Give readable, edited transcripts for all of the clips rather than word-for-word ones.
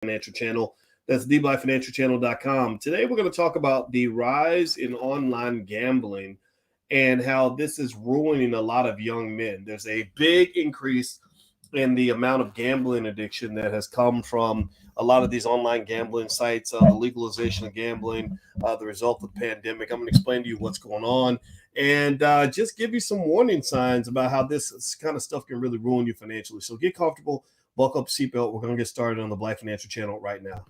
Financial Channel. That's theblackfinancialchannel.com. Today, we're going to talk about the rise in online gambling and how this is ruining a lot of young men. There's a big increase in the amount of gambling addiction that has come from a lot of these online gambling sites, the legalization of gambling, the result of the pandemic. I'm going to explain to you what's going on and just give you some warning signs about how this kind of stuff can really ruin you financially. So get comfortable, buckle up the seatbelt. We're going to get started on the Black Financial Channel right now.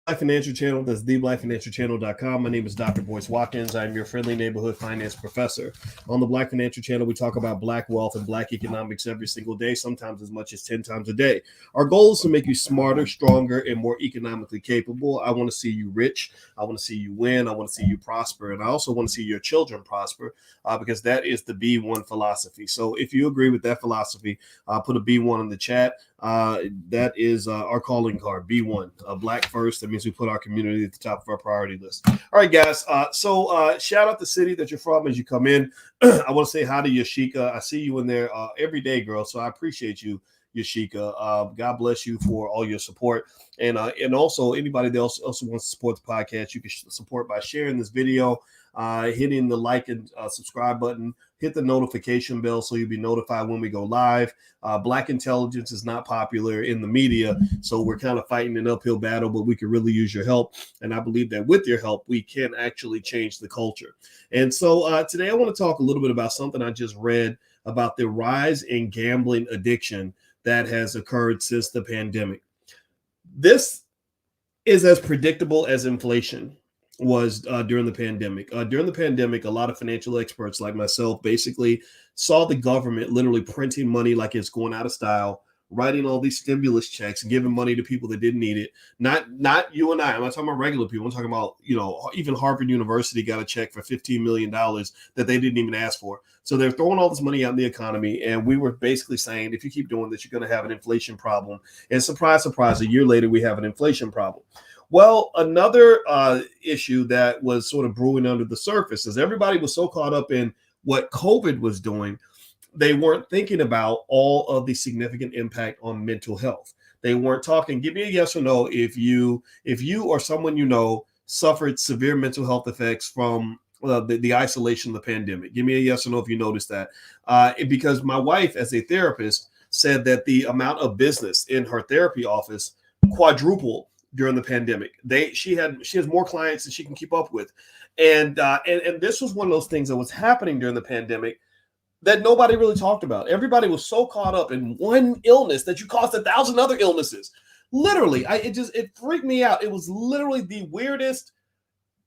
Black Financial Channel. That's theblackfinancialchannel.com. My name is Dr. Boyce Watkins. I'm your friendly neighborhood finance professor. On the Black Financial Channel, we talk about Black wealth and Black economics every single day, sometimes as much as 10 times a day. Our goal is to make you smarter, stronger, and more economically capable. I want to see you rich. I want to see you win. I want to see you prosper. And I also want to see your children prosper because that is the B1 philosophy. So if you agree with that philosophy, put a B1 in the chat. That is our calling card, B1, Black First. That means we put our community at the top of our priority list. All right, guys. So shout out the city that you're from as you come in. I want to say hi to Yashika. I see you in there every day, girl. So I appreciate you, Yashika. God bless you for all your support. And also anybody that also wants to support the podcast, you can support by sharing this video, hitting the like and subscribe button, hit the notification bell so you'll be notified when we go live. Black intelligence is not popular in the media, so we're kind of fighting an uphill battle, but we could really use your help. And I believe that with your help, we can actually change the culture. And so today I want to talk a little bit about something I just read about the rise in gambling addiction that has occurred since the pandemic. This is as predictable as inflation was during the pandemic. During the pandemic, a lot of financial experts like myself basically saw the government literally printing money like it's going out of style, writing all these stimulus checks and giving money to people that didn't need it. Not you and I. I'm not talking about regular people. I'm talking about, even Harvard University got a check for $15 million that they didn't even ask for. So they're throwing all this money out in the economy. And we were basically saying, if you keep doing this, you're going to have an inflation problem. And surprise, surprise, a year later, we have an inflation problem. Well, another issue that was sort of brewing under the surface is everybody was so caught up in what COVID was doing, they weren't thinking about all of the significant impact on mental health. They weren't talking. Give me a yes or no if you or someone you know suffered severe mental health effects from the isolation of the pandemic. Give me a yes or no if you noticed that. Because my wife, as a therapist, said that the amount of business in her therapy office quadrupled during the pandemic. She has more clients than she can keep up with. And this was one of those things that was happening during the pandemic that nobody really talked about. Everybody was so caught up in one illness that you caused 1,000 other illnesses. Literally, it freaked me out. It was literally the weirdest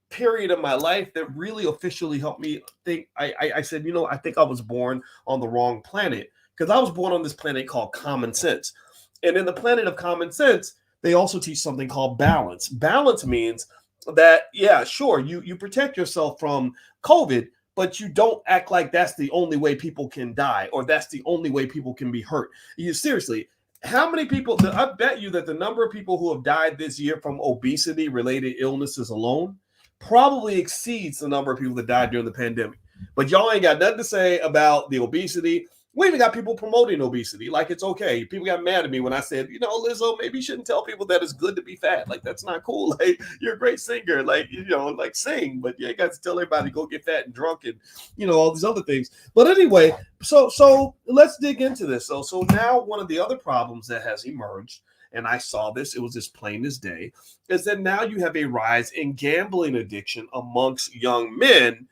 period of my life that really officially helped me think. I said, I think I was born on the wrong planet, because I was born on this planet called common sense. And in the planet of common sense, they also teach something called balance. Balance means that, yeah, sure, you protect yourself from COVID, but you don't act like that's the only way people can die or that's the only way people can be hurt. Seriously, how many people, I bet you that the number of people who have died this year from obesity-related illnesses alone probably exceeds the number of people that died during the pandemic. But y'all ain't got nothing to say about the obesity. We even got people promoting obesity like it's okay. People got mad at me when I said, Lizzo, maybe you shouldn't tell people that it's good to be fat. Like, that's not cool. Like, you're a great singer. Like, sing, but you ain't got to tell everybody to go get fat and drunk and, all these other things. But anyway, so let's dig into this. So now one of the other problems that has emerged, and I saw this, it was as plain as day, is that now you have a rise in gambling addiction amongst young men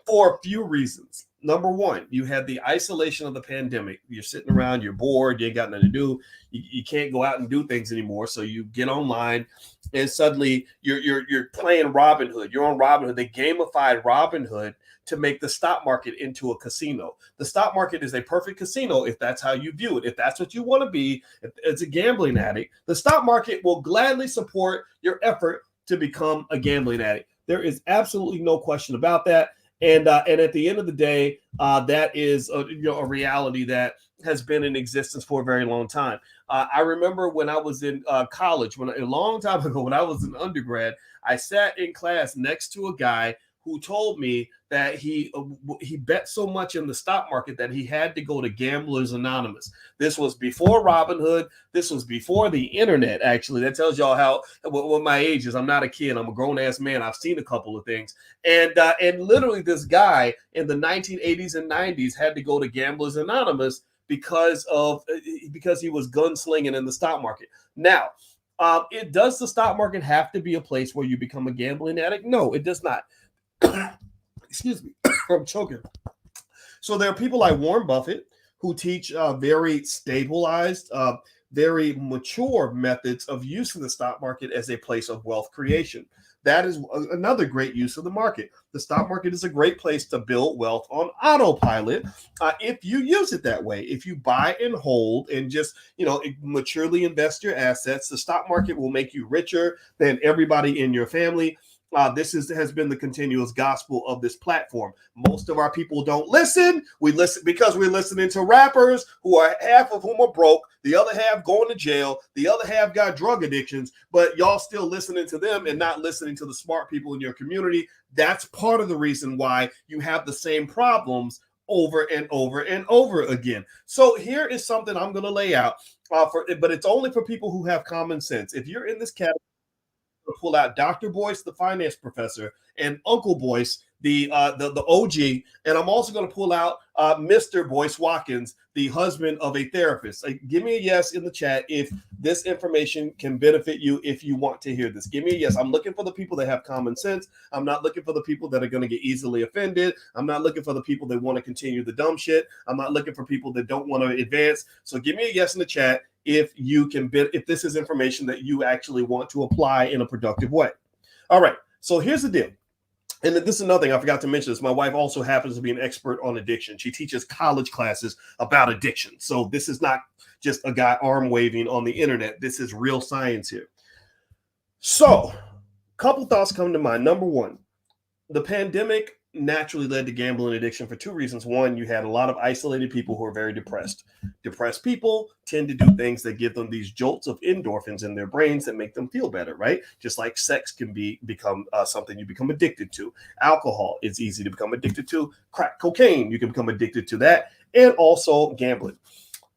for a few reasons. Number one, you had the isolation of the pandemic. You're sitting around, you're bored, you ain't got nothing to do. You can't go out and do things anymore. So you get online and suddenly you're playing Robinhood. You're on Robinhood. They gamified Robinhood to make the stock market into a casino. The stock market is a perfect casino if that's how you view it. If that's what you want to be, if it's a gambling addict, the stock market will gladly support your effort to become a gambling addict. There is absolutely no question about that. And at the end of the day, that is a reality that has been in existence for a very long time. I remember when I was in college, a long time ago, when I was an undergrad, I sat in class next to a guy who told me that he bet so much in the stock market that he had to go to Gamblers Anonymous. This was before Robinhood. This was before the internet. Actually, that tells y'all what my age is. I'm not a kid. I'm a grown ass man. I've seen a couple of things, and literally this guy in the 1980s and 90s had to go to Gamblers Anonymous because he was gunslinging in the stock market. Now, does the stock market have to be a place where you become a gambling addict? No, it does not. Excuse me, I'm choking. So there are people like Warren Buffett who teach very stabilized, very mature methods of using the stock market as a place of wealth creation. That is another great use of the market. The stock market is a great place to build wealth on autopilot if you use it that way. If you buy and hold and just, maturely invest your assets, the stock market will make you richer than everybody in your family. This has been the continuous gospel of this platform. Most of our people don't listen. We listen because we're listening to rappers who are half of whom are broke, the other half going to jail, the other half got drug addictions, but y'all still listening to them and not listening to the smart people in your community. That's part of the reason why you have the same problems over and over and over again. So here is something I'm going to lay out, but it's only for people who have common sense. If you're in this category, pull out Dr. Boyce, the finance professor, and Uncle Boyce, the OG, and I'm also going to pull out Mr. Boyce Watkins, the husband of a therapist. Give me a yes in the chat if this information can benefit you, if you want to hear this. Give me a yes. I'm looking for the people that have common sense. I'm not looking for the people that are going to get easily offended. I'm not looking for the people that want to continue the dumb shit. I'm not looking for people that don't want to advance. So give me a yes in the chat if this is information that you actually want to apply in a productive way. All right. So here's the deal. And this is another thing I forgot to mention this. My wife also happens to be an expert on addiction. She teaches college classes about addiction. So this is not just a guy arm waving on the internet. This is real science here. So a couple thoughts come to mind. Number one, the pandemic naturally led to gambling addiction for two reasons. One, you had a lot of isolated people who are very depressed. Depressed people tend to do things that give them these jolts of endorphins in their brains that make them feel better, right? Just like sex can become something you become addicted to. Alcohol is easy to become addicted to. Crack cocaine, you can become addicted to that. And also gambling.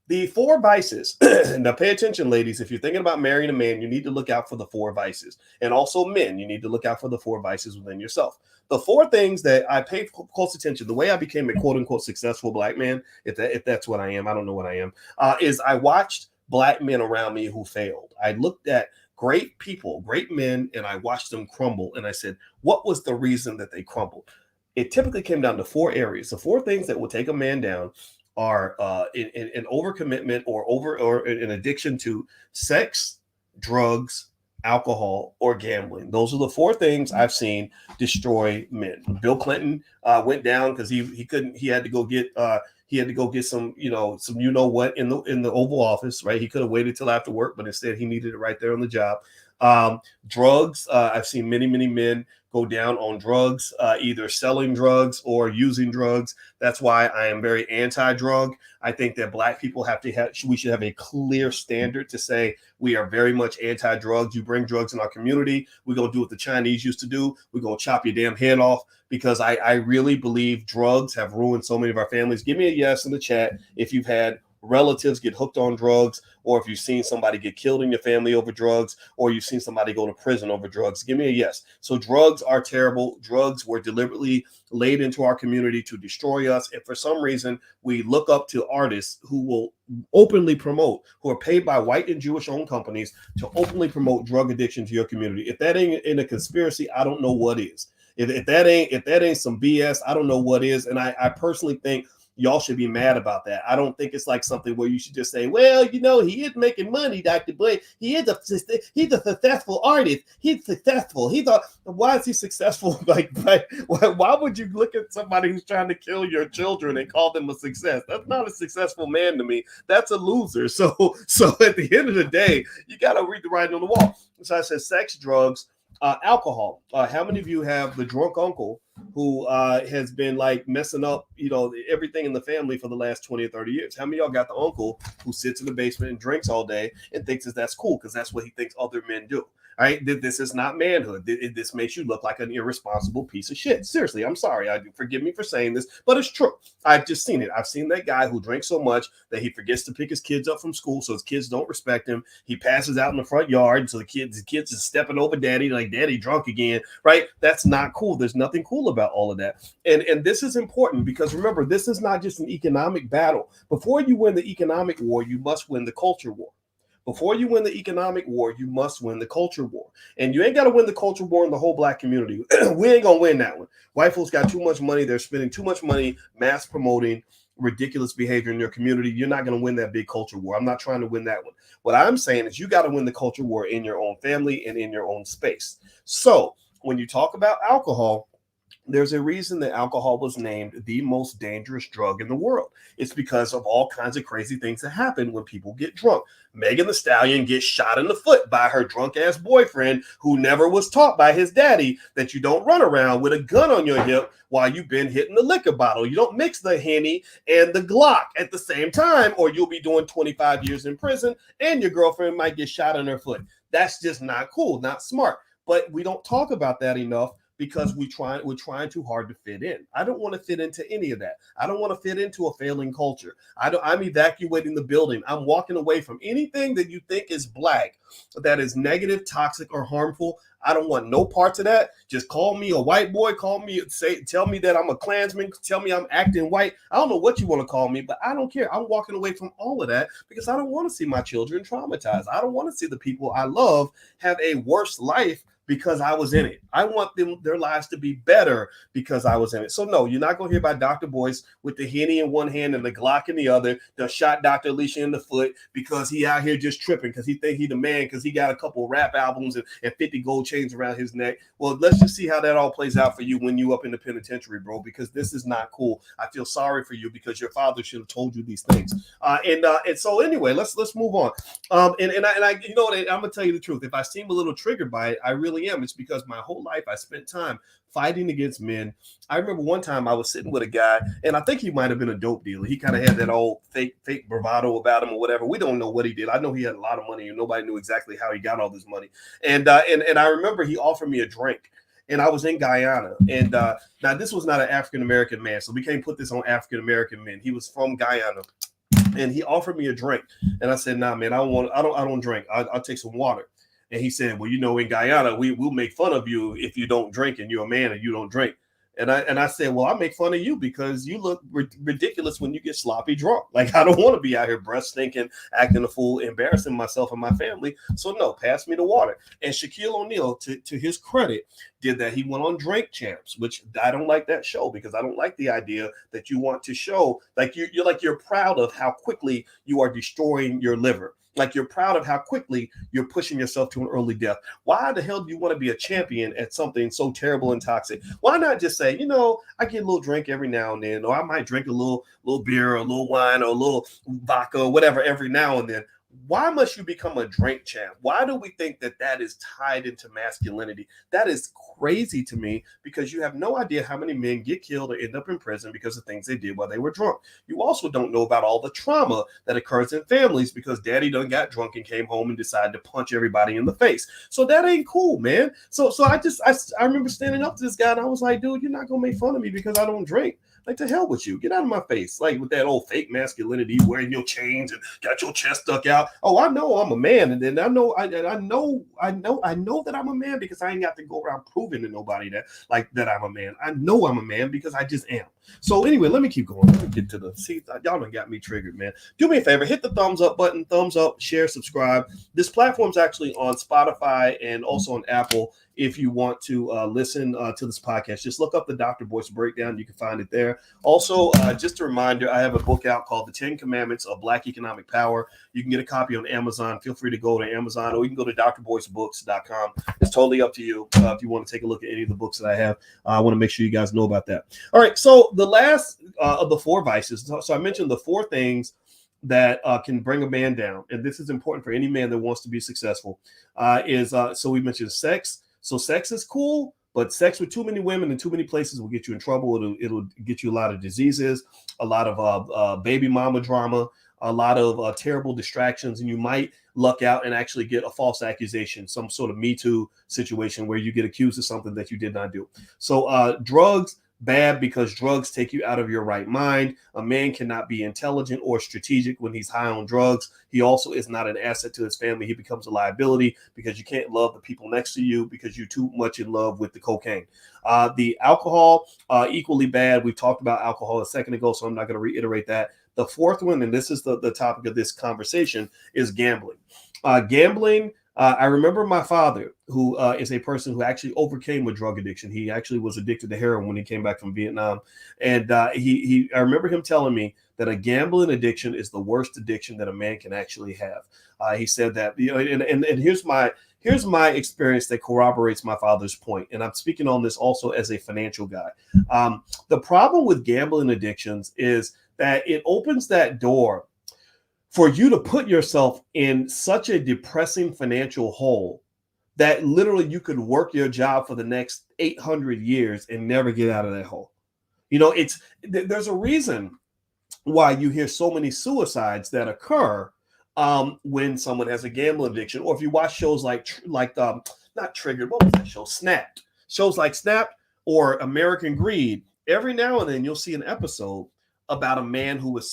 The four vices. Now pay attention, ladies. If you're thinking about marrying a man, you need to look out for the four vices. And also men, you need to look out for the four vices within yourself. The four things that I pay close attention, the way I became a quote unquote successful black man, if that's what I am, I don't know what I am, is I watched black men around me who failed. I looked at great people, great men, and I watched them crumble. And I said, what was the reason that they crumbled? It typically came down to four areas. The four things that will take a man down are an overcommitment or an addiction to sex, drugs, alcohol, or gambling. Those are the four things I've seen destroy men. Bill Clinton went down because he had to go get some what in the Oval Office, right? He could have waited till after work, but instead he needed it right there on the job. Drugs. I've seen many men go down on drugs, either selling drugs or using drugs. That's why I am very anti-drug. I think that black people we should have a clear standard to say we are very much anti-drugs. You bring drugs in our community, we're going to do what the Chinese used to do. We're going to chop your damn head off, because I really believe drugs have ruined so many of our families. Give me a yes in the chat if you've had relatives get hooked on drugs, or if you've seen somebody get killed in your family over drugs, or you've seen somebody go to prison over drugs. Give me a yes. So drugs are terrible. Drugs were deliberately laid into our community to destroy us. And for some reason, we look up to artists who will openly promote, who are paid by white and Jewish owned companies to openly promote drug addiction to your community. If that ain't in a conspiracy, I don't know what is. If that ain't some BS, I don't know what is. And I personally think y'all should be mad about that. I don't think it's like something where you should just say, well, he is making money, Dr. Boy. He's a successful artist. He's successful. Why is he successful? Why would you look at somebody who's trying to kill your children and call them a success? That's not a successful man to me. That's a loser. So at the end of the day, you got to read the writing on the wall. So I said sex, drugs, alcohol. How many of you have the drunk uncle who has been like messing up, everything in the family for the last 20 or 30 years? How many of y'all got the uncle who sits in the basement and drinks all day and thinks that's cool because that's what he thinks other men do? All right, this is not manhood. This makes you look like an irresponsible piece of shit. Seriously, I'm sorry. Forgive me for saying this, but it's true. I've just seen it. I've seen that guy who drinks so much that he forgets to pick his kids up from school, so his kids don't respect him. He passes out in the front yard, so the kids are stepping over daddy, like daddy drunk again, right? That's not cool. There's nothing cool about all of that. And this is important because remember, this is not just an economic battle. Before you win the economic war, you must win the culture war. Before you win the economic war, you must win the culture war. And you ain't got to win the culture war in the whole black community. We ain't going to win that one. White folks got too much money. They're spending too much money mass promoting ridiculous behavior in your community. You're not going to win that big culture war. I'm not trying to win that one. What I'm saying is you got to win the culture war in your own family and in your own space. So when you talk about alcohol, there's a reason that alcohol was named the most dangerous drug in the world. It's because of all kinds of crazy things that happen when people get drunk. Megan Thee Stallion gets shot in the foot by her drunk ass boyfriend who never was taught by his daddy that you don't run around with a gun on your hip while you've been hitting the liquor bottle. You don't mix the Henny and the Glock at the same time, or you'll be doing 25 years in prison and your girlfriend might get shot in her foot. That's just not cool, not smart. But we don't talk about that enough because we're trying too hard to fit in. I don't want to fit into any of that. I don't want to fit into a failing culture. I'm evacuating the building. I'm walking away from anything that you think is black, that is negative, toxic, or harmful. I don't want no parts of that. Just call me a white boy. Tell me that I'm a Klansman. Tell me I'm acting white. I don't know what you want to call me, but I don't care. I'm walking away from all of that because I don't want to see my children traumatized. I don't want to see the people I love have a worse life because I was in it. I want their lives to be better because I was in it. So no, you're not going to hear about Dr. Boyce with the Henny in one hand and the Glock in the other that shot Dr. Alicia in the foot because he out here just tripping because he think he the man because he got a couple rap albums and 50 gold chains around his neck. Well, let's just see how that all plays out for you when you up in the penitentiary, bro, because this is not cool. I feel sorry for you because your father should have told you these things. And so anyway, let's move on. And I you know what, I'm gonna tell you the truth. If I seem a little triggered by it, I really am. It's because my whole life I spent time fighting against men. I remember one time I was sitting with a guy, and I think he might have been a dope dealer. He kind of had that old fake bravado about him or whatever. We don't know what he did. I know he had a lot of money, and nobody knew exactly how he got all this money. And I remember he offered me a drink. And I was in Guyana. And now this was not an African-American man, so we can't put this on African-American men. He was from Guyana. And he offered me a drink. And I said, nah, man, I don't drink. I'll take some water. And he said, well, in Guyana, we'll make fun of you if you don't drink and you're a man and you don't drink. And I said, well, I make fun of you because you look ridiculous when you get sloppy drunk. Like, I don't want to be out here breath stinking, acting a fool, embarrassing myself and my family. So no, pass me the water. And Shaquille O'Neal, to his credit, did that. He went on Drink Champs, which I don't like that show because I don't like the idea that you want to show like you're proud of how quickly you are destroying your liver. Like you're proud of how quickly you're pushing yourself to an early death. Why the hell do you want to be a champion at something so terrible and toxic? Why not just say, I get a little drink every now and then, or I might drink a little beer or a little wine or a little vodka or whatever every now and then. Why must you become a drink champ? Why do we think that is tied into masculinity? That is crazy to me because you have no idea how many men get killed or end up in prison because of things they did while they were drunk. You also don't know about all the trauma that occurs in families because daddy done got drunk and came home and decided to punch everybody in the face. So that ain't cool, man. So I remember standing up to this guy and I was like, dude, you're not going to make fun of me because I don't drink. Like, to hell with you. Get out of my face. Like, with that old fake masculinity, wearing your chains and got your chest stuck out. Oh, I know I'm a man. And then I know that I'm a man because I ain't got to go around proving to nobody that I'm a man. I know I'm a man because I just am. So anyway, let me keep going. Let me get to y'all done got me triggered, man. Do me a favor, hit the thumbs up button, thumbs up, share, subscribe. This platform's actually on Spotify and also on Apple. If you want to listen to this podcast, just look up the Dr. Boyce Breakdown. You can find it there. Also, just a reminder, I have a book out called The 10 Commandments of Black Economic Power. You can get a copy on Amazon. Feel free to go to Amazon, or you can go to drboycebooks.com. It's totally up to you if you want to take a look at any of the books that I have. I want to make sure you guys know about that. All right, so the last of the 4 vices. So I mentioned the 4 things that can bring a man down, and this is important for any man that wants to be successful, so we mentioned sex. So sex is cool, But sex with too many women in too many places will get you in trouble. It'll get you a lot of diseases, a lot of baby mama drama, a lot of terrible distractions, and you might luck out and actually get a false accusation, some sort of Me Too situation where you get accused of something that you did not do. So drugs, bad, because drugs take you out of your right mind. A man cannot be intelligent or strategic when he's high on drugs. He also is not an asset to his family. He becomes a liability because you can't love the people next to you because you're too much in love with the cocaine. The alcohol, equally bad. We talked about alcohol a second ago, so I'm not going to reiterate that. The fourth one, and this is the topic of this conversation, is gambling. Gambling. I remember my father, who is a person who actually overcame a drug addiction. He actually was addicted to heroin when he came back from Vietnam. And I remember him telling me that a gambling addiction is the worst addiction that a man can actually have. He said that, and here's my experience that corroborates my father's point. And I'm speaking on this also as a financial guy. The problem with gambling addictions is that it opens that door for you to put yourself in such a depressing financial hole that literally you could work your job for the next 800 years and never get out of that hole. There's a reason why you hear so many suicides that occur when someone has a gambling addiction, or if you watch shows like not Triggered, what was that show? Snapped. Shows like Snapped or American Greed. Every now and then you'll see an episode about a man who was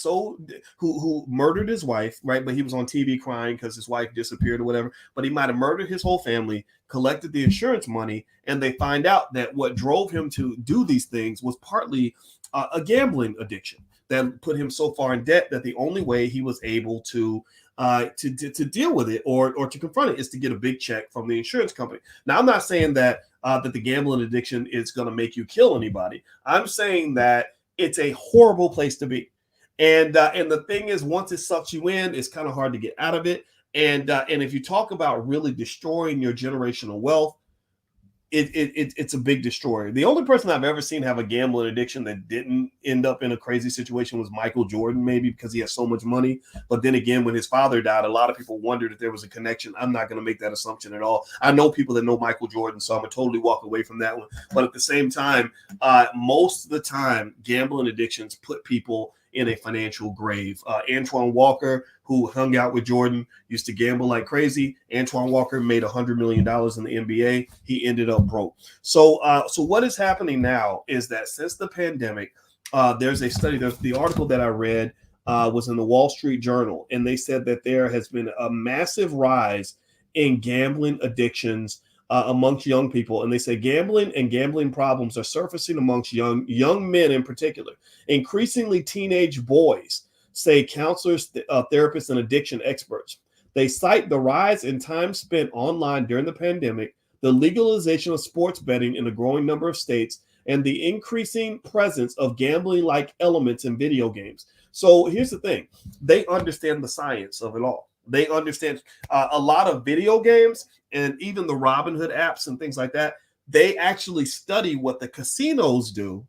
who murdered his wife, right? But he was on TV crying because his wife disappeared or whatever. But he might have murdered his whole family, collected the insurance money, and they find out that what drove him to do these things was partly a gambling addiction that put him so far in debt that the only way he was able to deal with it or to confront it is to get a big check from the insurance company. Now, I'm not saying that the gambling addiction is going to make you kill anybody. I'm saying that it's a horrible place to be. And the thing is, once it sucks you in, it's kind of hard to get out of it. And if you talk about really destroying your generational wealth, it's a big destroyer. The only person I've ever seen have a gambling addiction that didn't end up in a crazy situation was Michael Jordan, maybe because he has so much money. But then again, when his father died, a lot of people wondered if there was a connection. I'm not going to make that assumption at all. I know people that know Michael Jordan, so I'm going to totally walk away from that one. But at the same time, most of the time, gambling addictions put people in a financial grave. Antoine Walker, who hung out with Jordan, used to gamble like crazy. Antoine Walker made $100 million in the NBA. He ended up broke. So what is happening now is that since the pandemic, there's a study. There's the article that I read was in the Wall Street Journal, and they said that there has been a massive rise in gambling addictions amongst young people. And they say gambling and gambling problems are surfacing amongst young men in particular. Increasingly teenage boys, say counselors, therapists, and addiction experts. They cite the rise in time spent online during the pandemic, the legalization of sports betting in a growing number of states, and the increasing presence of gambling-like elements in video games. So here's the thing. They understand the science of it all. They understand a lot of video games and even the Robinhood apps and things like that. They actually study what the casinos do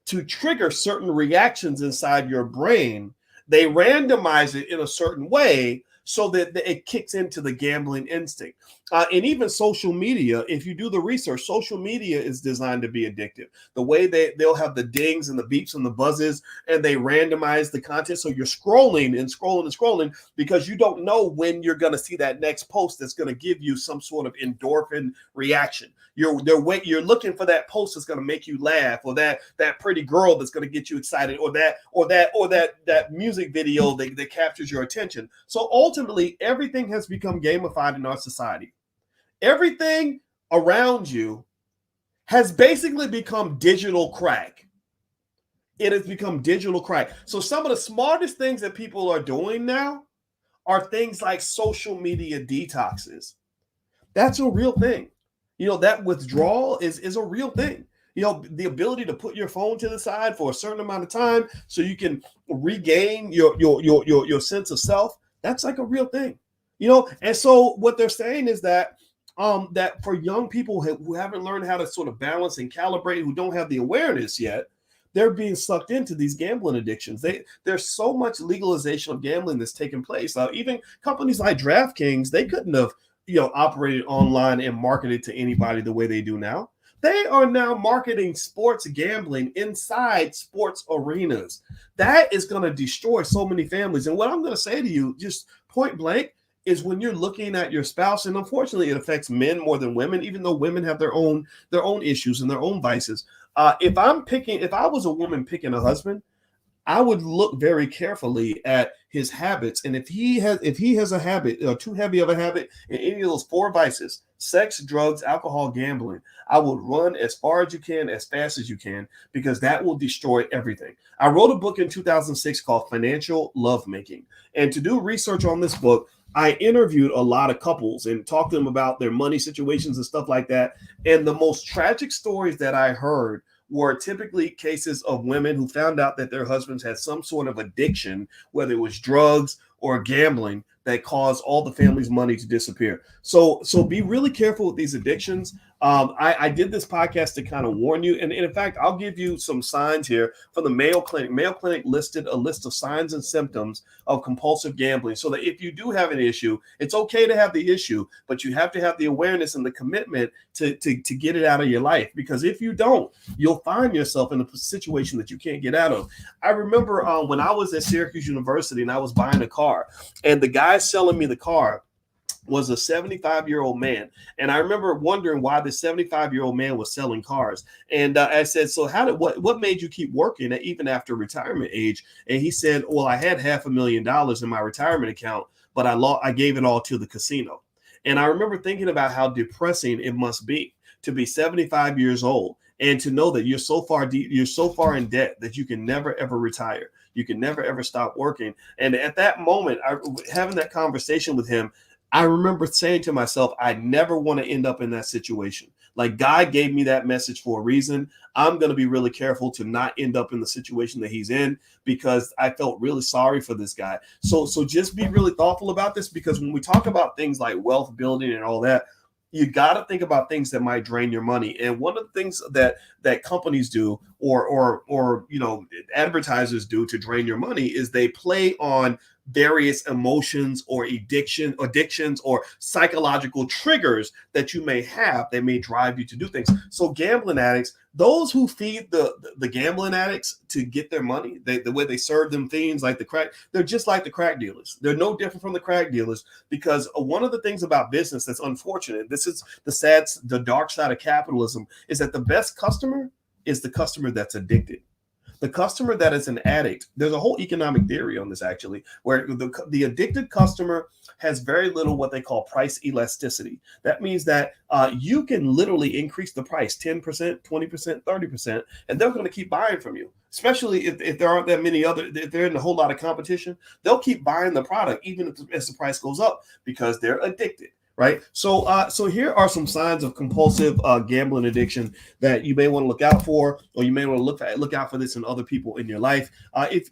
to trigger certain reactions inside your brain. They randomize it in a certain way so that it kicks into the gambling instinct. And even social media, if you do the research, social media is designed to be addictive. The way they'll have the dings and the beeps and the buzzes, and they randomize the content. So you're scrolling and scrolling and scrolling because you don't know when you're going to see that next post that's going to give you some sort of endorphin reaction. You're looking for that post that's going to make you laugh, or that pretty girl that's going to get you excited, or that music video that captures your attention. So ultimately, everything has become gamified in our society. Everything around you has basically become digital crack. It has become digital crack. So some of the smartest things that people are doing now are things like social media detoxes. That's a real thing. That withdrawal is a real thing. The ability to put your phone to the side for a certain amount of time so you can regain your sense of self. That's like a real thing. And so what they're saying is that that for young people who haven't learned how to sort of balance and calibrate, who don't have the awareness yet, they're being sucked into these gambling addictions. There's so much legalization of gambling that's taking place. Even companies like DraftKings, they couldn't have operated online and marketed to anybody the way they do now. They are now marketing sports gambling inside sports arenas. That is going to destroy so many families. And what I'm going to say to you, just point blank, is when you're looking at your spouse, and unfortunately it affects men more than women, even though women have their own issues and their own vices. If I was a woman picking a husband, I would look very carefully at his habits, and if he has a habit, too heavy of a habit in any of those four vices: sex, drugs, alcohol, gambling, I would run as far as you can, as fast as you can, because that will destroy everything. I wrote a book in 2006 called Financial Lovemaking, and to do research on this book, I interviewed a lot of couples and talked to them about their money situations and stuff like that. And the most tragic stories that I heard were typically cases of women who found out that their husbands had some sort of addiction, whether it was drugs or gambling, that caused all the family's money to disappear. So be really careful with these addictions. I did this podcast to kind of warn you. And in fact, I'll give you some signs here from the Mayo Clinic. Mayo Clinic listed a list of signs and symptoms of compulsive gambling, so that if you do have an issue, it's okay to have the issue, but you have to have the awareness and the commitment to get it out of your life. Because if you don't, you'll find yourself in a situation that you can't get out of. I remember when I was at Syracuse University and I was buying a car, and the guy selling me the car was a 75-year-old man. And I remember wondering why the 75-year-old man was selling cars. And I said, so what made you keep working even after retirement age? And he said, well, I had $500,000 in my retirement account, but I gave it all to the casino. And I remember thinking about how depressing it must be to be 75 years old and to know that you're so far in debt that you can never, ever retire. You can never, ever stop working. And at that moment, having that conversation with him, I remember saying to myself, I never want to end up in that situation. Like, God gave me that message for a reason. I'm going to be really careful to not end up in the situation that he's in, because I felt really sorry for this guy. So just be really thoughtful about this, because when we talk about things like wealth building and all that, you got to think about things that might drain your money. And one of the things that companies do or advertisers do to drain your money is they play on various emotions or addictions or psychological triggers that you may have that may drive you to do things. So gambling addicts, those who feed the gambling addicts to get their money, the way they serve them things like the crack, they're just like the crack dealers. They're no different from the crack dealers, because one of the things about business that's unfortunate, this is the dark side of capitalism, is that the best customer is the customer that's addicted. The customer that is an addict, there's a whole economic theory on this actually, where the addicted customer has very little what they call price elasticity. That means that you can literally increase the price 10%, 20%, 30%, and they're going to keep buying from you. Especially if there aren't that many if they're in a whole lot of competition, they'll keep buying the product even as the price goes up, because they're addicted. Right. So here are some signs of compulsive gambling addiction that you may want to look out for, or you may want to look out for this in other people in your life.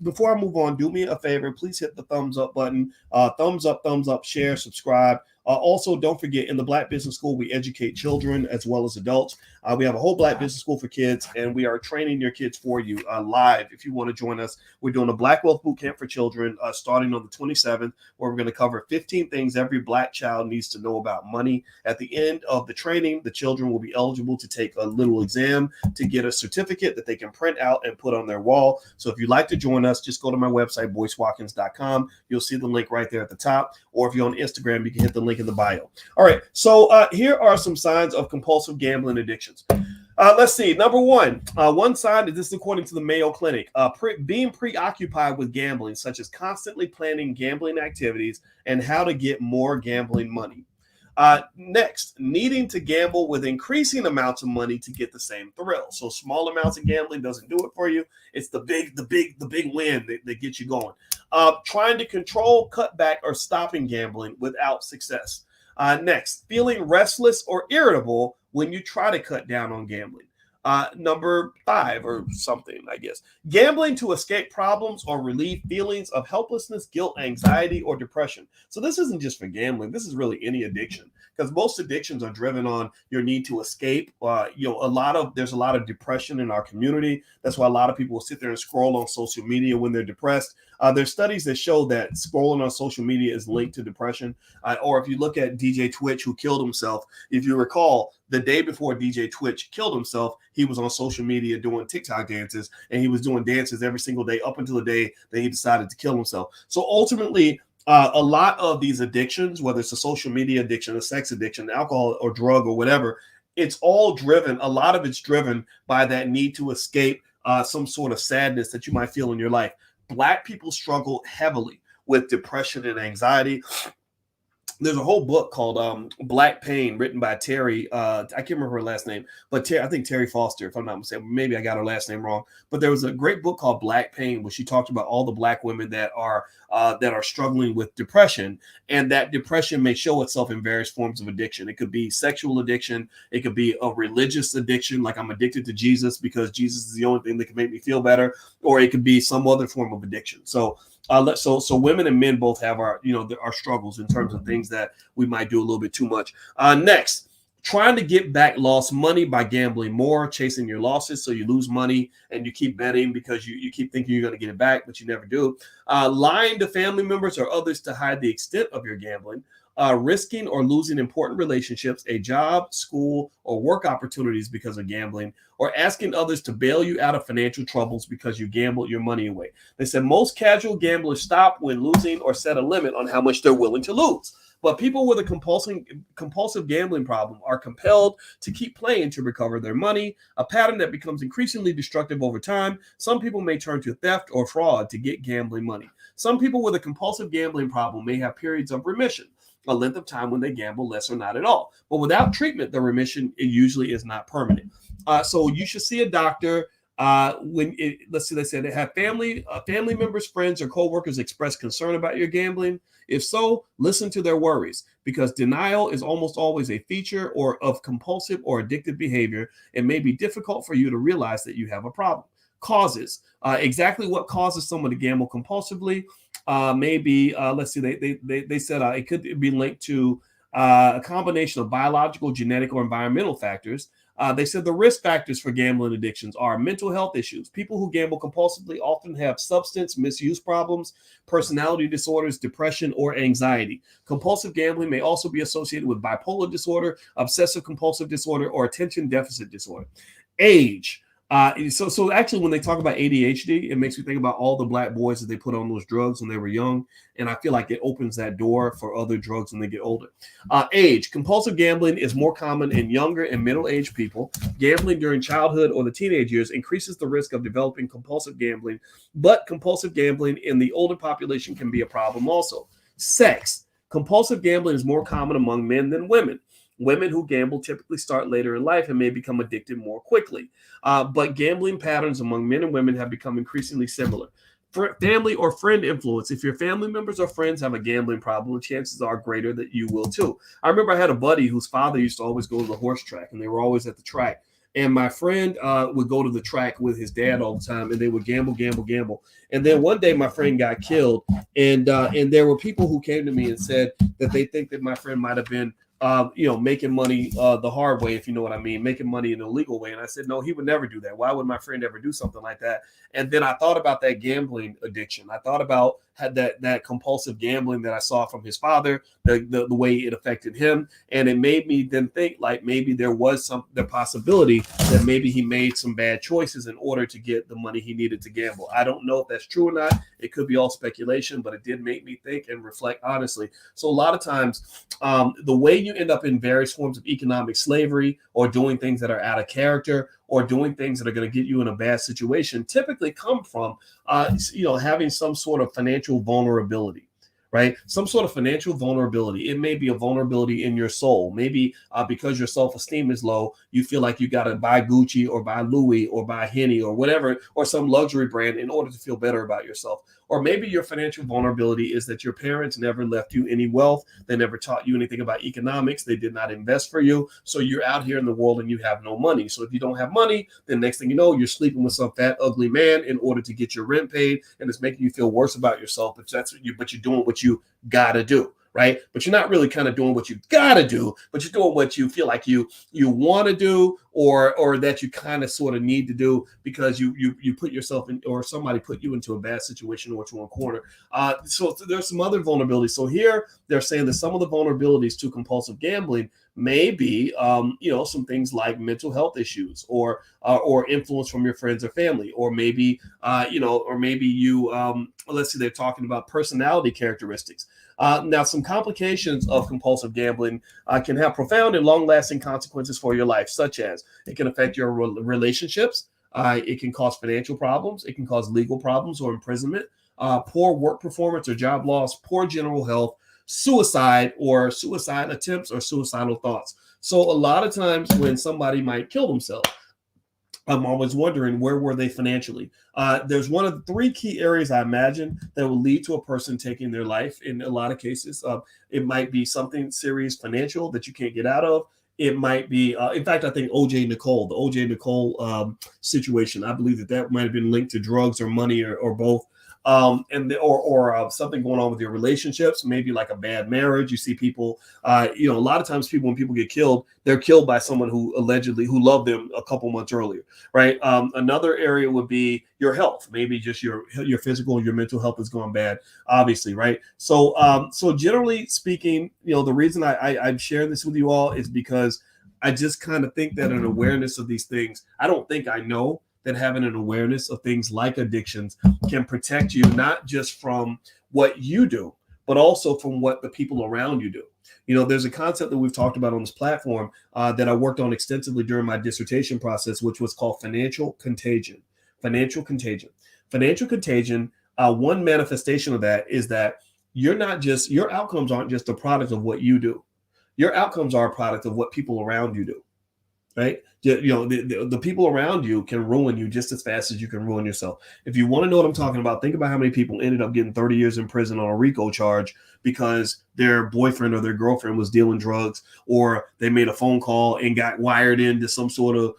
Before I move on, do me a favor, please hit the thumbs up button, thumbs up, share, subscribe. Also, don't forget, in the Black Business School, we educate children as well as adults. We have a whole Black Business School for kids, and we are training your kids for you live. If you want to join us, we're doing a Black Wealth Boot Camp for children starting on the 27th, where we're going to cover 15 things every Black child needs to know about money. At the end of the training, the children will be eligible to take a little exam to get a certificate that they can print out and put on their wall. So if you'd like to join us, just go to my website, boycewatkins.com. You'll see the link right there at the top. Or if you're on Instagram, you can hit the link in the bio. All right. So here are some signs of compulsive gambling addictions. Let's see. Number one sign, this is according to the Mayo Clinic, being preoccupied with gambling, such as constantly planning gambling activities and how to get more gambling money. Next, needing to gamble with increasing amounts of money to get the same thrill. So small amounts of gambling doesn't do it for you. It's the big win that gets you going. Trying to control, cut back, or stopping gambling without success. Next, feeling restless or irritable when you try to cut down on gambling. Number 5 or something, I guess. Gambling to escape problems or relieve feelings of helplessness, guilt, anxiety, or depression. So this isn't just for gambling. This is really any addiction. because most addictions are driven on your need to escape. There's a lot of depression in our community. That's why a lot of people will sit there and scroll on social media when they're depressed. There's studies that show that scrolling on social media is linked to depression. Or if you look at DJ Twitch, who killed himself, if you recall, the day before DJ Twitch killed himself, he was on social media doing TikTok dances, and he was doing dances every single day up until the day that he decided to kill himself. So ultimately, a lot of these addictions, whether it's a social media addiction, a sex addiction, alcohol or drug or whatever, it's all driven. A lot of it's driven by that need to escape some sort of sadness that you might feel in your life. Black people struggle heavily with depression and anxiety. There's a whole book called Black Pain, written by Terry. I can't remember her last name, but I think Terry Foster, if I'm not mistaken. Maybe I got her last name wrong. But there was a great book called Black Pain, where she talked about all the Black women that are struggling with depression, and that depression may show itself in various forms of addiction. It could be sexual addiction. It could be a religious addiction, like I'm addicted to Jesus because Jesus is the only thing that can make me feel better, or it could be some other form of addiction. So women and men both have our struggles in terms of things that we might do a little bit too much. Next, trying to get back lost money by gambling more, chasing your losses. So you lose money and you keep betting because you keep thinking you're going to get it back, but you never do. Lying to family members or others to hide the extent of your gambling. Risking or losing important relationships, a job, school, or work opportunities because of gambling, or asking others to bail you out of financial troubles because you gambled your money away. They said most casual gamblers stop when losing or set a limit on how much they're willing to lose. But people with a compulsive gambling problem are compelled to keep playing to recover their money, a pattern that becomes increasingly destructive over time. Some people may turn to theft or fraud to get gambling money. Some people with a compulsive gambling problem may have periods of remission, a length of time when they gamble less or not at all. But without treatment, the remission usually is not permanent. So you should see a doctor let's see, they said they have family members, friends, or coworkers express concern about your gambling. If so, listen to their worries, because denial is almost always a feature of compulsive or addictive behavior. It may be difficult for you to realize that you have a problem. Causes, exactly what causes someone to gamble compulsively. Let's see, they said it could be linked to a combination of biological, genetic, or environmental factors. They said the risk factors for gambling addictions are mental health issues. People who gamble compulsively often have substance misuse problems, personality disorders, depression, or anxiety. Compulsive gambling may also be associated with bipolar disorder, obsessive compulsive disorder, or attention deficit disorder. Age. So actually, when they talk about ADHD, it makes me think about all the Black boys that they put on those drugs when they were young. And I feel like it opens that door for other drugs when they get older. Age. Compulsive gambling is more common in younger and middle-aged people. Gambling during childhood or the teenage years increases the risk of developing compulsive gambling, but compulsive gambling in the older population can be a problem also. Sex. Compulsive gambling is more common among men than women. Women who gamble typically start later in life and may become addicted more quickly. But gambling patterns among men and women have become increasingly similar. Family or friend influence. If your family members or friends have a gambling problem, chances are greater that you will too. I remember I had a buddy whose father used to always go to the horse track, and they were always at the track. And my friend would go to the track with his dad all the time, and they would gamble. And then one day my friend got killed, and there were people who came to me and said that they think that my friend might have been making money the hard way, if you know what I mean, making money in a legal way. And I said, no, he would never do that. Why would my friend ever do something like that? And then I thought about that gambling addiction. I thought about that compulsive gambling that I saw from his father, the way it affected him. And it made me then think like maybe there was the possibility that maybe he made some bad choices in order to get the money he needed to gamble. I don't know if that's true or not. It could be all speculation, but it did make me think and reflect honestly. So a lot of times, the way you end up in various forms of economic slavery or doing things that are out of character or doing things that are going to get you in a bad situation typically come from, having some sort of financial vulnerability, right? Some sort of financial vulnerability. It may be a vulnerability in your soul. Maybe because your self-esteem is low, you feel like you got to buy Gucci or buy Louis or buy Henny or whatever, or some luxury brand in order to feel better about yourself. Or maybe your financial vulnerability is that your parents never left you any wealth. They never taught you anything about economics. They did not invest for you. So you're out here in the world and you have no money. So if you don't have money, then next thing you know, you're sleeping with some fat, ugly man in order to get your rent paid. And it's making you feel worse about yourself. But you're doing what you got to do. right? But you're not really kind of doing what you got to do, but you're doing what you feel like you want to do, or that you kind of sort of need to do because you put yourself in, or somebody put you into a bad situation or to a corner. So there's some other vulnerabilities. So here they're saying that some of the vulnerabilities to compulsive gambling may be, some things like mental health issues, or influence from your friends or family, or maybe, let's see, they're talking about personality characteristics. Now, some complications of compulsive gambling can have profound and long-lasting consequences for your life, such as it can affect your relationships, it can cause financial problems, it can cause legal problems or imprisonment, poor work performance or job loss, poor general health, suicide or suicide attempts or suicidal thoughts. So a lot of times when somebody might kill themselves, I'm always wondering, where were they financially? There's one of the three key areas I imagine that will lead to a person taking their life. In a lot of cases, it might be something serious financial that you can't get out of. It might be, in fact, I think the OJ Nicole situation, I believe that might have been linked to drugs or money, or both. Or something going on with your relationships, maybe like a bad marriage. You see people, a lot of times when people get killed, they're killed by someone who loved them a couple months earlier, right? Another area would be your health, maybe just your physical, your mental health is going bad, obviously, right? So generally speaking, the reason I'm sharing this with you all is because I just kind of think that an awareness of these things, I don't think I know that having an awareness of things like addictions can protect you, not just from what you do, but also from what the people around you do. There's a concept that we've talked about on this platform that I worked on extensively during my dissertation process, which was called financial contagion. Financial contagion. Financial contagion, one manifestation of that is that your outcomes aren't just a product of what you do. Your outcomes are a product of what people around you do. Right? The people around you can ruin you just as fast as you can ruin yourself. If you want to know what I'm talking about, think about how many people ended up getting 30 years in prison on a RICO charge because their boyfriend or their girlfriend was dealing drugs, or they made a phone call and got wired into some sort of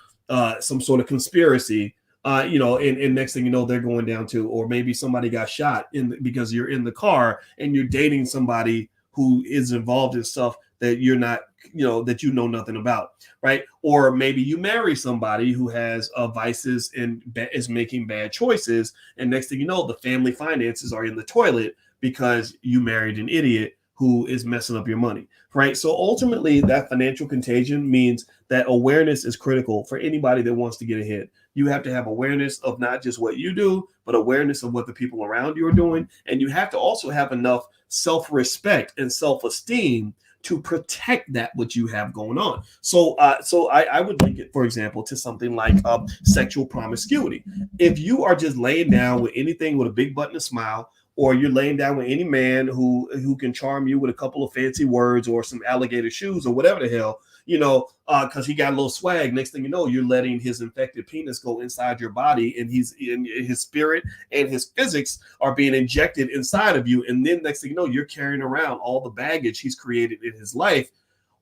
conspiracy. And next thing you know, they're going down to, or maybe somebody got shot because you're in the car and you're dating somebody who is involved in stuff that you're not, that you know nothing about, right? Or maybe you marry somebody who has vices and is making bad choices, and next thing you know, the family finances are in the toilet because you married an idiot who is messing up your money, right? So ultimately, that financial contagion means that awareness is critical for anybody that wants to get ahead. You have to have awareness of not just what you do, but awareness of what the people around you are doing. And you have to also have enough self-respect and self-esteem to protect that what you have going on. So I would link it, for example, to something like sexual promiscuity. If you are just laying down with anything with a big butt and a smile, or you're laying down with any man who can charm you with a couple of fancy words or some alligator shoes or whatever the hell, because he got a little swag. Next thing you know, you're letting his infected penis go inside your body, and his spirit and his physics are being injected inside of you. And then next thing you know, you're carrying around all the baggage he's created in his life.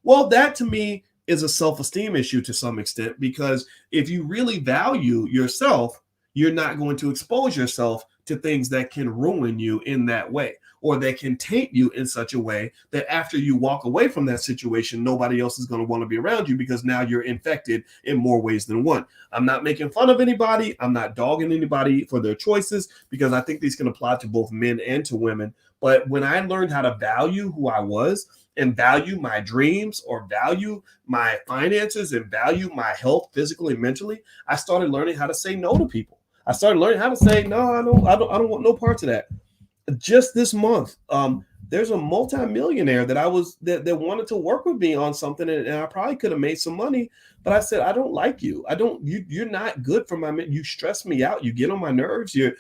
Well, that to me is a self-esteem issue to some extent, because if you really value yourself, you're not going to expose yourself to things that can ruin you in that way, or that can taint you in such a way that after you walk away from that situation, nobody else is going to want to be around you, because now you're infected in more ways than one. I'm not making fun of anybody. I'm not dogging anybody for their choices, because I think these can apply to both men and to women. But when I learned how to value who I was, and value my dreams, or value my finances, and value my health physically and mentally, I started learning how to say no to people. I started learning how to say, no, I don't want no parts of that. Just this month, there's a multimillionaire that wanted to work with me on something, and I probably could have made some money, but I said, I don't like you. You're not good for you stress me out. You get on my nerves. You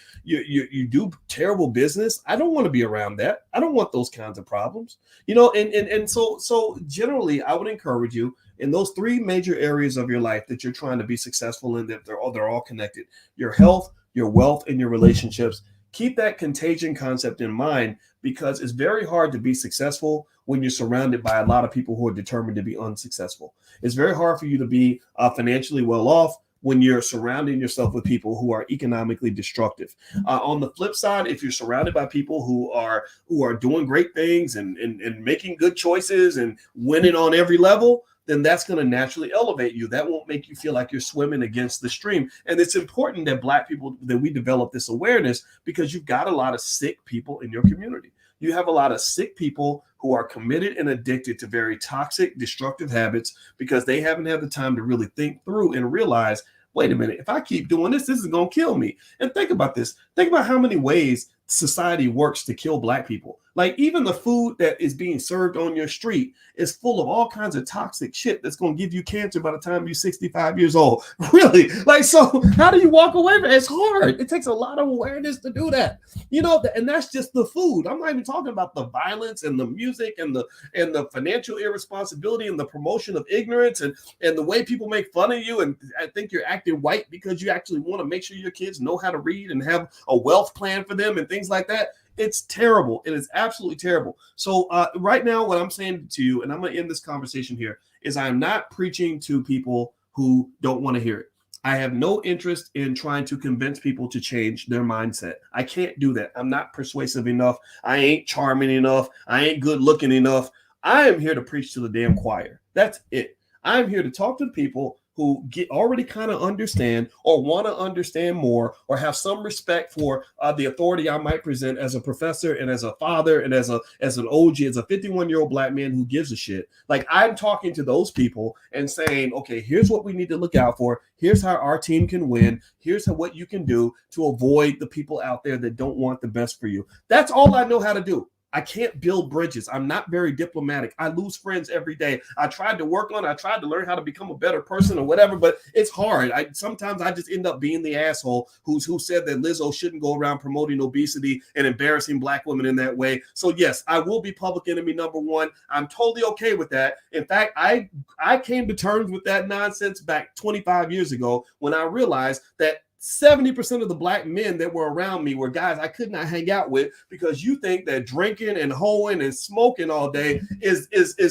do terrible business. I don't want to be around that. I don't want those kinds of problems, and so generally I would encourage you in those three major areas of your life that you're trying to be successful in, that they're all connected: your health, your wealth, and your relationships. Keep that contagion concept in mind, because it's very hard to be successful when you're surrounded by a lot of people who are determined to be unsuccessful. It's very hard for you to be financially well off when you're surrounding yourself with people who are economically destructive. On the flip side, if you're surrounded by people who are doing great things and making good choices and winning on every level, then that's going to naturally elevate you. That won't make you feel like you're swimming against the stream. And it's important that Black people, that we develop this awareness, because you've got a lot of sick people in your community. You have a lot of sick people who are committed and addicted to very toxic, destructive habits because they haven't had the time to really think through and realize, wait a minute, if I keep doing this, this is going to kill me. And think about this. Think about how many ways society works to kill Black people. Like, even the food that is being served on your street is full of all kinds of toxic shit that's going to give you cancer by the time you're 65 years old. Really? Like, so how do you walk away from it? It's hard. It takes a lot of awareness to do that. You know, and that's just the food. I'm not even talking about the violence and the music and the financial irresponsibility and the promotion of ignorance and the way people make fun of you. And I think you're acting white because you actually want to make sure your kids know how to read and have a wealth plan for them and things like that. It's terrible. It is absolutely terrible. So right now, what I'm saying to you, and I'm going to end this conversation here, is I am not preaching to people who don't want to hear it. I have no interest in trying to convince people to change their mindset. I can't do that. I'm not persuasive enough. I ain't charming enough. I ain't good looking enough. I am here to preach to the damn choir. That's it. I'm here to talk to people who already kind of understand or want to understand more or have some respect for the authority I might present as a professor and as a father and as an OG, as a 51-year-old Black man who gives a shit. Like, I'm talking to those people and saying, okay, here's what we need to look out for. Here's how our team can win. Here's what you can do to avoid the people out there that don't want the best for you. That's all I know how to do. I can't build bridges. I'm not very diplomatic. I lose friends every day. I tried to work on it. I tried to learn how to become a better person or whatever, but it's hard. Sometimes I just end up being the asshole who said that Lizzo shouldn't go around promoting obesity and embarrassing Black women in that way. So yes, I will be public enemy number one. I'm totally okay with that. In fact, I came to terms with that nonsense back 25 years ago when I realized that 70% of the Black men that were around me were guys I could not hang out with because you think that drinking and hoeing and smoking all day is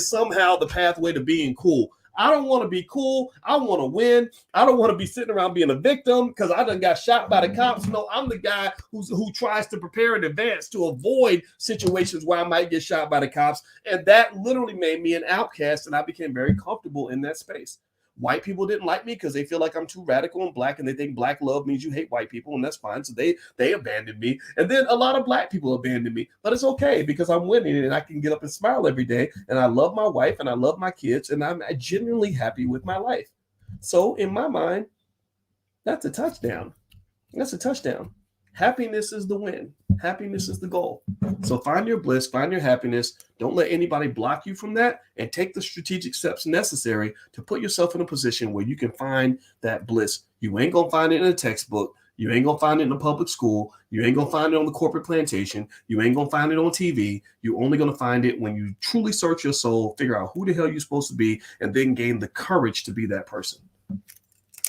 somehow the pathway to being cool. I don't want to be cool. I want to win. I don't want to be sitting around being a victim because I done got shot by the cops. No, I'm the guy who tries to prepare in advance to avoid situations where I might get shot by the cops. And that literally made me an outcast, and I became very comfortable in that space. White people didn't like me because they feel like I'm too radical and Black, and they think Black love means you hate white people, and that's fine. So they abandoned me. And then a lot of Black people abandoned me. But it's okay because I'm winning and I can get up and smile every day. And I love my wife and I love my kids, and I'm genuinely happy with my life. So in my mind, that's a touchdown. That's a touchdown. Happiness is the win. Happiness is the goal. So find your bliss, find your happiness. Don't let anybody block you from that, and take the strategic steps necessary to put yourself in a position where you can find that bliss. You ain't going to find it in a textbook. You ain't going to find it in a public school. You ain't going to find it on the corporate plantation. You ain't going to find it on TV. You're only going to find it when you truly search your soul, figure out who the hell you're supposed to be, and then gain the courage to be that person.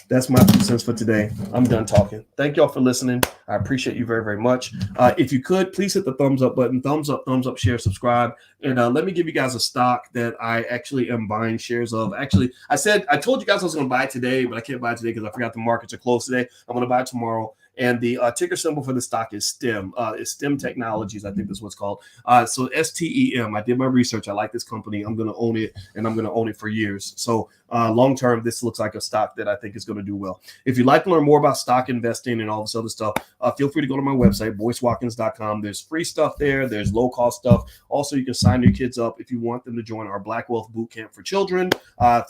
That's my 2 cents for today. I'm done talking. Thank y'all for listening. I appreciate you very, very much. If you could, please hit the thumbs up button. Thumbs up, share, subscribe. And let me give you guys a stock that I actually am buying shares of. Actually, I told you guys I was going to buy it today, but I can't buy it today because I forgot the markets are closed today. I'm going to buy it tomorrow. And the ticker symbol for the stock is STEM. It's STEM Technologies, I think that's what it's called. So STEM. I did my research. I like this company. I'm going to own it, and I'm going to own it for years. So long term, this looks like a stock that I think is going to do well. If you'd like to learn more about stock investing and all this other stuff, feel free to go to my website, boycewatkins.com. There's free stuff there. There's low cost stuff. Also, you can sign your kids up if you want them to join our Black Wealth Bootcamp for children.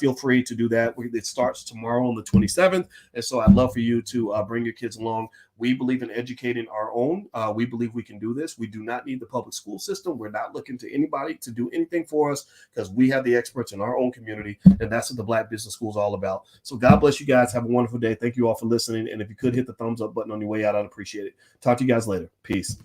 Feel free to do that. It starts tomorrow on the 27th. And so I'd love for you to bring your kids along. We believe in educating our own. We believe we can do this. We do not need the public school system. We're not looking to anybody to do anything for us because we have the experts in our own community, and that's what the Black Business School is all about. So God bless you guys. Have a wonderful day. Thank you all for listening. And if you could hit the thumbs up button on your way out, I'd appreciate it. Talk to you guys later. Peace.